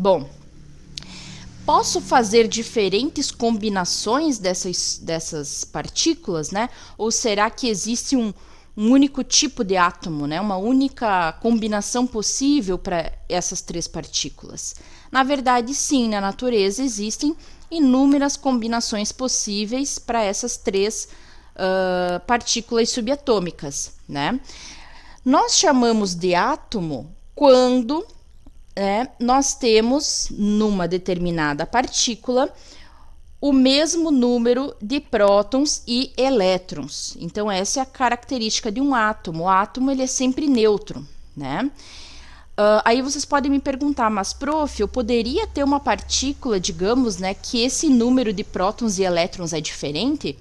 Bom, posso fazer diferentes combinações dessas partículas, né? Ou será que existe um único tipo de átomo, né? Uma única combinação possível para essas três partículas? Na verdade, sim, na natureza existem inúmeras combinações possíveis para essas três partículas subatômicas, né? Nós chamamos de átomo quando nós temos numa determinada partícula o mesmo número de prótons e elétrons. Então, essa é a característica de um átomo. O átomo ele é sempre neutro, né? Aí vocês podem me perguntar, mas prof, eu poderia ter uma partícula, digamos, né, que esse número de prótons e elétrons é diferente?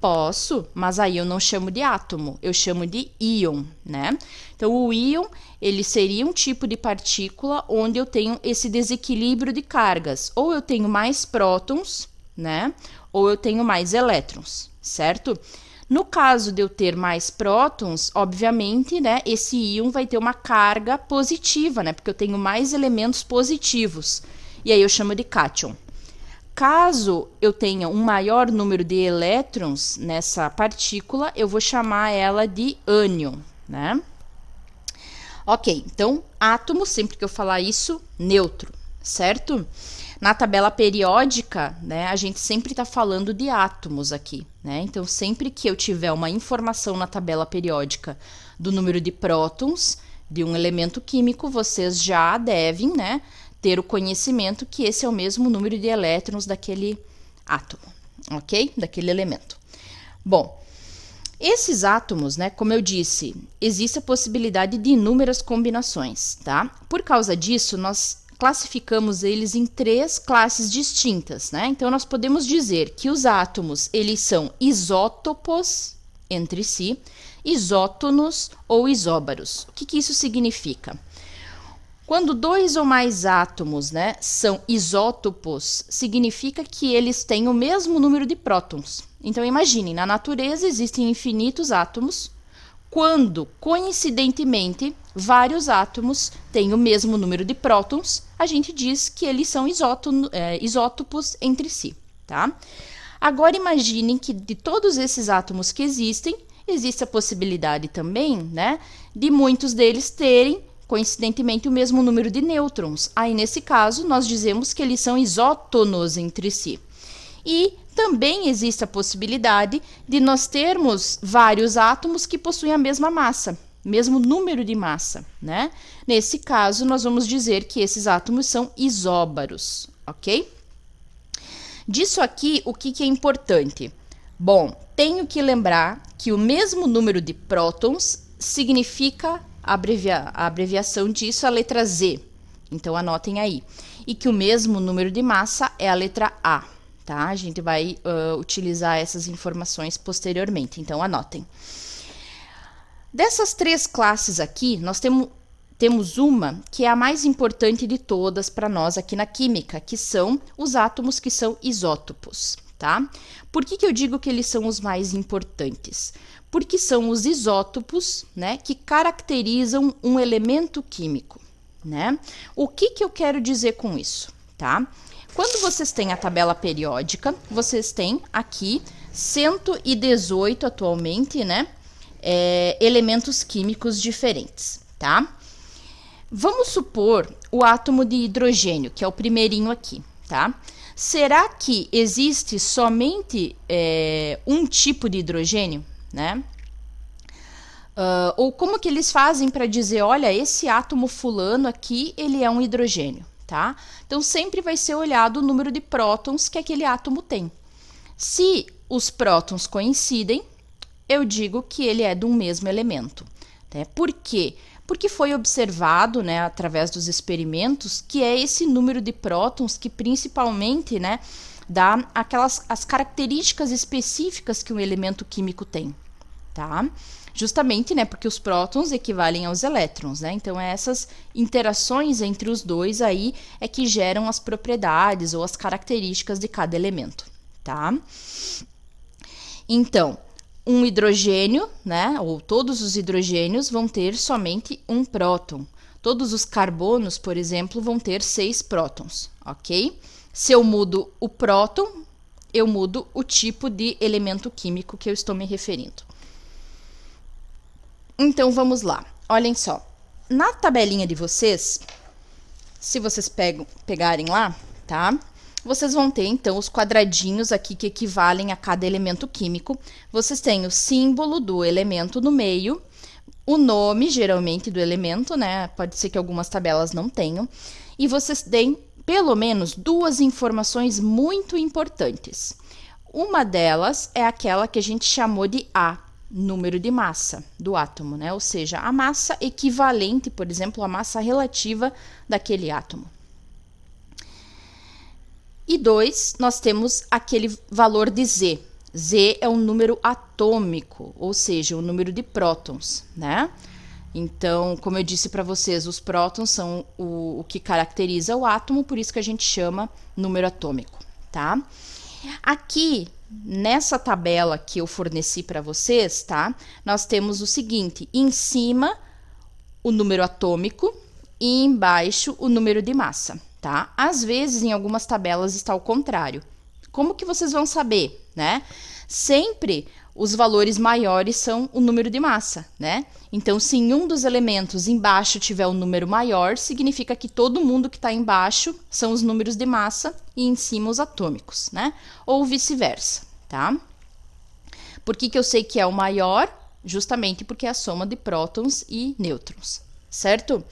Posso, mas aí eu não chamo de átomo, eu chamo de íon, né? Então, o íon, ele seria um tipo de partícula onde eu tenho esse desequilíbrio de cargas. Ou eu tenho mais prótons, né? Ou eu tenho mais elétrons, certo? No caso de eu ter mais prótons, obviamente, né, esse íon vai ter uma carga positiva, né? Porque eu tenho mais elementos positivos. E aí eu chamo de cátion. Caso eu tenha um maior número de elétrons nessa partícula, eu vou chamar ela de ânion, né? Ok, então, átomo, sempre que eu falar isso, neutro, certo? Na tabela periódica, né, a gente sempre está falando de átomos aqui, né? Então, sempre que eu tiver uma informação na tabela periódica do número de prótons de um elemento químico, vocês já devem, né, ter o conhecimento que esse é o mesmo número de elétrons daquele átomo, ok? Daquele elemento. Bom, esses átomos, né, como eu disse, existe a possibilidade de inúmeras combinações, tá? Por causa disso, nós classificamos eles em três classes distintas, né? Então, nós podemos dizer que os átomos, eles são isótopos entre si, isótonos ou isóbaros. O que isso significa? Quando dois ou mais átomos, né, são isótopos, significa que eles têm o mesmo número de prótons. Então, imaginem, na natureza existem infinitos átomos, quando, coincidentemente, vários átomos têm o mesmo número de prótons, a gente diz que eles são isótopos entre si, tá? Agora, imaginem que de todos esses átomos que existem, existe a possibilidade também, né, de muitos deles terem, coincidentemente, o mesmo número de nêutrons. Aí, nesse caso, nós dizemos que eles são isótonos entre si. E também existe a possibilidade de nós termos vários átomos que possuem a mesma massa, mesmo número de massa, né? Nesse caso, nós vamos dizer que esses átomos são isóbaros, ok? Disso aqui, o que é importante? Bom, tenho que lembrar que o mesmo número de prótons significa, a abreviação disso, a letra Z. Então, anotem aí. E que o mesmo número de massa é a letra A. Tá? A gente vai utilizar essas informações posteriormente, então anotem. Dessas três classes aqui, nós temos uma que é a mais importante de todas para nós aqui na química, que são os átomos que são isótopos, tá? Por que eu digo que eles são os mais importantes? Porque são os isótopos, né, que caracterizam um elemento químico, né? O que eu quero dizer com isso, tá? Quando vocês têm a tabela periódica, vocês têm aqui 118 atualmente, né? Elementos químicos diferentes, tá? Vamos supor o átomo de hidrogênio, que é o primeirinho aqui, tá? Será que existe somente um tipo de hidrogênio, né? Ou como que eles fazem para dizer, olha, esse átomo fulano aqui, ele é um hidrogênio? Tá? Então, sempre vai ser olhado o número de prótons que aquele átomo tem. Se os prótons coincidem, eu digo que ele é de um mesmo elemento. Né? Por quê? Porque foi observado, né, através dos experimentos, que é esse número de prótons que principalmente, né, dá as características específicas que um elemento químico tem. Tá? Justamente, né, porque os prótons equivalem aos elétrons, né? Então, essas interações entre os dois aí é que geram as propriedades ou as características de cada elemento, tá? Então, um hidrogênio, né, ou todos os hidrogênios vão ter somente um próton. Todos os carbonos, por exemplo, vão ter 6 prótons, ok? Se eu mudo o próton, eu mudo o tipo de elemento químico que eu estou me referindo. Então, vamos lá. Olhem só. Na tabelinha de vocês, se vocês pegarem lá, tá? Vocês vão ter, então, os quadradinhos aqui que equivalem a cada elemento químico. Vocês têm o símbolo do elemento no meio, o nome, geralmente, do elemento, né? Pode ser que algumas tabelas não tenham. E vocês têm, pelo menos, 2 informações muito importantes. Uma delas é aquela que a gente chamou de A, número de massa do átomo, né? Ou seja, a massa equivalente, por exemplo, à massa relativa daquele átomo. E 2, nós temos aquele valor de Z. Z é um número atômico, ou seja, o número de prótons, né? Então, como eu disse para vocês, os prótons são o que caracteriza o átomo, por isso que a gente chama número atômico, tá? Aqui, nessa tabela que eu forneci para vocês, tá? Nós temos o seguinte, em cima, o número atômico e embaixo o número de massa, tá? Às vezes, em algumas tabelas está ao contrário. Como que vocês vão saber, né? Sempre os valores maiores são o número de massa, né? Então, se em um dos elementos embaixo tiver um número maior, significa que todo mundo que está embaixo são os números de massa e em cima os atômicos, né? Ou vice-versa, tá? Por que eu sei que é o maior? Justamente porque é a soma de prótons e nêutrons, certo?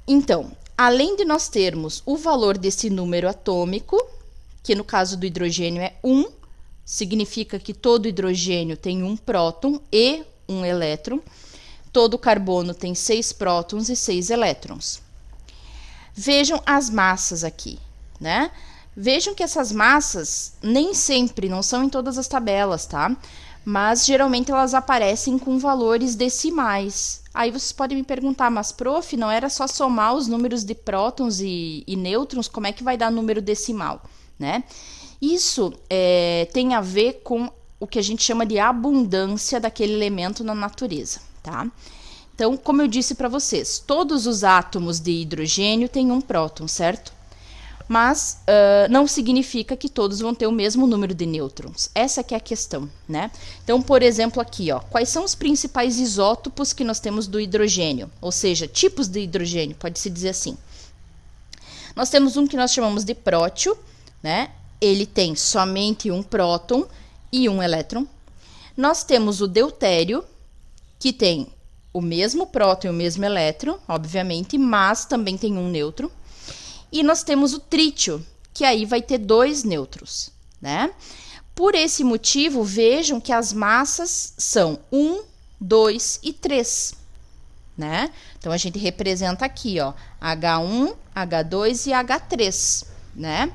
Então, além de nós termos o valor desse número atômico, que no caso do hidrogênio é 1, significa que todo hidrogênio tem um próton e um elétron. Todo carbono tem 6 prótons e 6 elétrons. Vejam as massas aqui, né? Vejam que essas massas nem sempre, não são em todas as tabelas, tá? Mas geralmente elas aparecem com valores decimais. Aí vocês podem me perguntar, mas prof, não era só somar os números de prótons e nêutrons? Como é que vai dar número decimal, né? Isso tem a ver com o que a gente chama de abundância daquele elemento na natureza, tá? Então, como eu disse para vocês, todos os átomos de hidrogênio têm um próton, certo? Mas não significa que todos vão ter o mesmo número de nêutrons. Essa que é a questão, né? Então, por exemplo, aqui, ó, quais são os principais isótopos que nós temos do hidrogênio? Ou seja, tipos de hidrogênio, pode-se dizer assim. Nós temos um que nós chamamos de prótio, né? Ele tem somente um próton e um elétron. Nós temos o deutério, que tem o mesmo próton e o mesmo elétron, obviamente, mas também tem um nêutron. E nós temos o trítio, que aí vai ter 2 nêutrons, né? Por esse motivo, vejam que as massas são 1, 2 e 3, né? Então, a gente representa aqui, ó, H1, H2 e H3, né?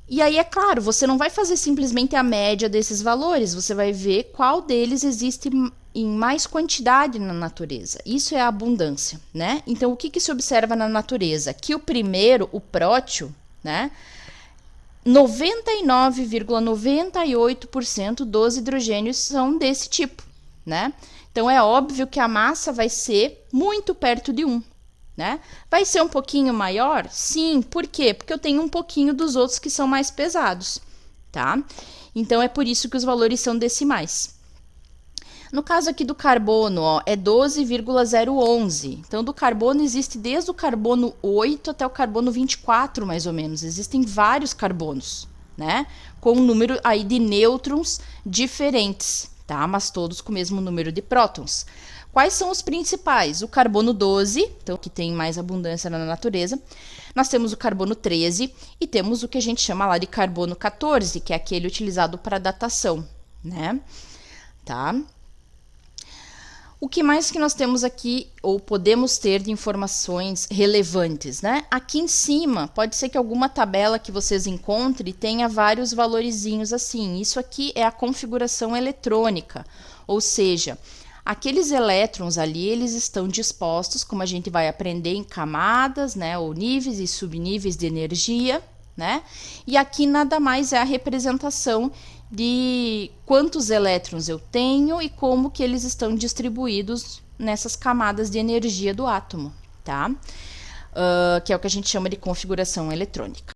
E aí, é claro, você não vai fazer simplesmente a média desses valores, você vai ver qual deles existe em mais quantidade na natureza. Isso é a abundância, né? Então, o que se observa na natureza? Que o primeiro, o prótio, né? 99,98% dos hidrogênios são desse tipo, né? Então, é óbvio que a massa vai ser muito perto de 1. Né? Vai ser um pouquinho maior? Sim, por quê? Porque eu tenho um pouquinho dos outros que são mais pesados, tá? Então, é por isso que os valores são decimais. No caso aqui do carbono, ó, é 12,011. Então, do carbono existe desde o carbono 8 até o carbono 24, mais ou menos. Existem vários carbonos, né? Com um número aí de nêutrons diferentes, tá? Mas todos com o mesmo número de prótons. Quais são os principais? O carbono 12, então que tem mais abundância na natureza. Nós temos o carbono 13 e temos o que a gente chama lá de carbono 14, que é aquele utilizado para datação, né? Tá? O que mais que nós temos aqui, ou podemos ter de informações relevantes, né? Aqui em cima, pode ser que alguma tabela que vocês encontrem tenha vários valorizinhos assim. Isso aqui é a configuração eletrônica, ou seja, aqueles elétrons ali, eles estão dispostos, como a gente vai aprender, em camadas, né, ou níveis e subníveis de energia, né? E aqui nada mais é a representação de quantos elétrons eu tenho e como que eles estão distribuídos nessas camadas de energia do átomo, tá? Que é o que a gente chama de configuração eletrônica.